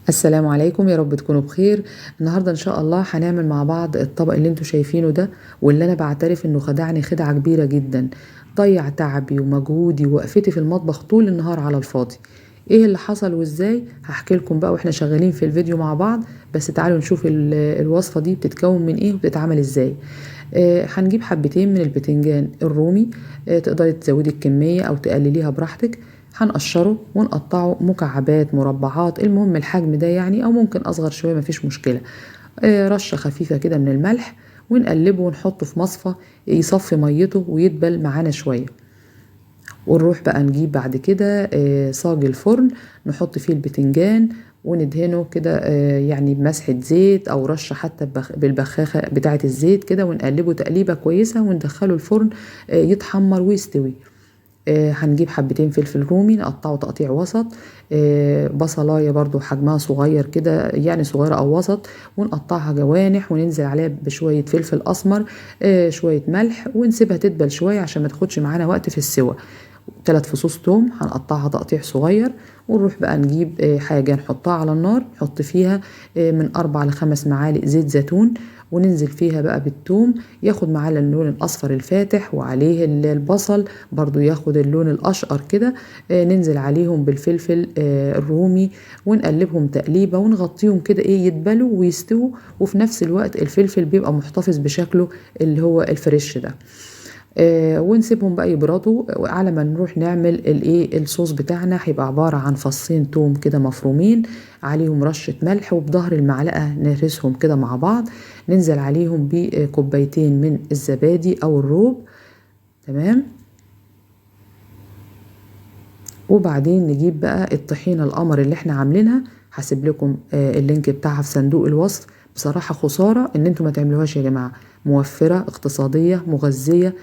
السلام عليكم، يا رب تكونوا بخير. النهارده ان شاء الله هنعمل مع بعض الطبق اللي انتوا شايفينه ده، واللي انا بعترف انه خدعني خدعة كبيرة جدا. ضيع تعبي ومجهودي ووقفتي في المطبخ طول النهار على الفاضي. ايه اللي حصل وازاي؟ هحكي لكم بقى واحنا شغالين في الفيديو مع بعض. بس تعالوا نشوف الوصفة دي بتتكون من ايه وبتتعمل ازاي. هنجيب حبتين من البتنجان الرومي. تقدري تزودي الكمية او تقلليها براحتك. هنقشره ونقطعه مكعبات مربعات، المهم الحجم ده يعني، او ممكن اصغر شوية مفيش مشكلة. رشة خفيفة كده من الملح، ونقلبه ونحطه في مصفى يصفي ميته ويدبل معانا شوية. ونروح بقى نجيب بعد كده صاج الفرن، نحط فيه البتنجان وندهنه كده يعني بمسحة زيت او رشة حتى بالبخاخة بتاعة الزيت كده، ونقلبه تقليبة كويسة وندخله الفرن يتحمر ويستوي. هنجيب حبتين فلفل رومي نقطعه تقطيع وسط. بصلاية برضو حجمها صغير كده، يعني صغيرة او وسط، ونقطعها جوانح وننزل عليها بشوية فلفل اسمر، شوية ملح، ونسيبها تدبل شوية عشان ما تاخدش معانا وقت في السوى. 3 فصوص توم هنقطعها تقطيع صغير. ونروح بقى نجيب حاجة نحطها على النار، نحط فيها من 4 ل5 معالق زيت زيتون، وننزل فيها بقى بالثوم ياخد معاه اللون الاصفر الفاتح، وعليه البصل برضو ياخد اللون الاشقر كده. ننزل عليهم بالفلفل الرومي، ونقلبهم تقليبه ونغطيهم كده يدبلوا ويستووا. وفي نفس الوقت الفلفل بيبقى محتفظ بشكله اللي هو الفريش ده. ونسيبهم بقى يبردوا على ما نروح نعمل الصوص بتاعنا. هيبقى عبارة عن فصين توم كده مفرومين، عليهم رشة ملح، وبظهر المعلقة نهرسهم كده مع بعض. ننزل عليهم بكوبايتين من الزبادي او الروب. تمام. وبعدين نجيب بقى الطحينة القمر اللي احنا عاملينها. هسيب لكم اللينك بتاعها في صندوق الوصف. بصراحة خسارة ان انتوا ما تعملوهاش يا جماعة، موفرة اقتصادية مغذية.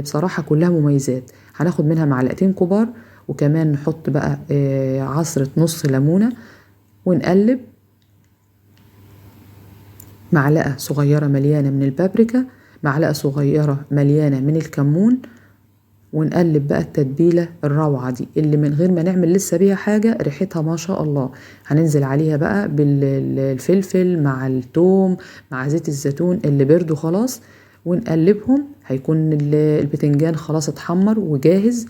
بصراحة كلها مميزات. هناخد منها معلقتين كبار، وكمان نحط بقى عصرة نص ليمونة، ونقلب. معلقة صغيرة مليانة من البابريكا، معلقة صغيرة مليانة من الكمون. ونقلب بقى التتبيلة الروعة دي اللي من غير ما نعمل لسه بيها حاجة، ريحتها ما شاء الله. هننزل عليها بقى بالفلفل مع الثوم مع زيت الزيتون اللي بردوا خلاص، ونقلبهم. هيكون البتنجان خلاص اتحمر وجاهز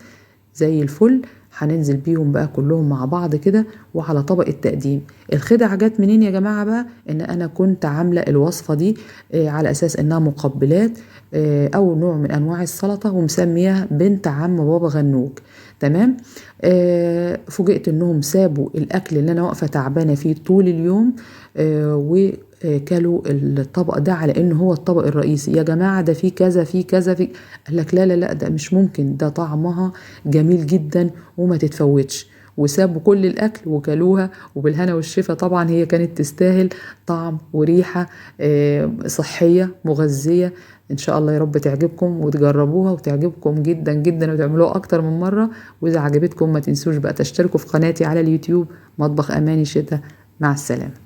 زي الفل. هننزل بيهم بقى كلهم مع بعض كده وعلى طبق التقديم. الخدعة جت منين يا جماعة بقى؟ ان انا كنت عاملة الوصفة دي على اساس انها مقبلات او نوع من انواع السلطة، ومسميها بنت عم بابا غنوج. تمام. فوجئت انهم سابوا الاكل اللي انا واقفة تعبانة فيه طول اليوم وكلوا الطبق ده على انه هو الطبق الرئيسي. يا جماعة ده فيه كذا فيه كذا فيه. قال لك لا لا لا، ده مش ممكن، ده طعمها جميل جدا وما تتفوتش. وسابوا كل الاكل وكلوها وبالهنا والشفا. طبعا هي كانت تستاهل طعم وريحة صحية مغذية. ان شاء الله يا رب تعجبكم وتجربوها وتعجبكم جدا جدا وتعملوها اكتر من مرة. واذا عجبتكم ما تنسوش بقى تشتركوا في قناتي على اليوتيوب، مطبخ اماني شتا. مع السلامة.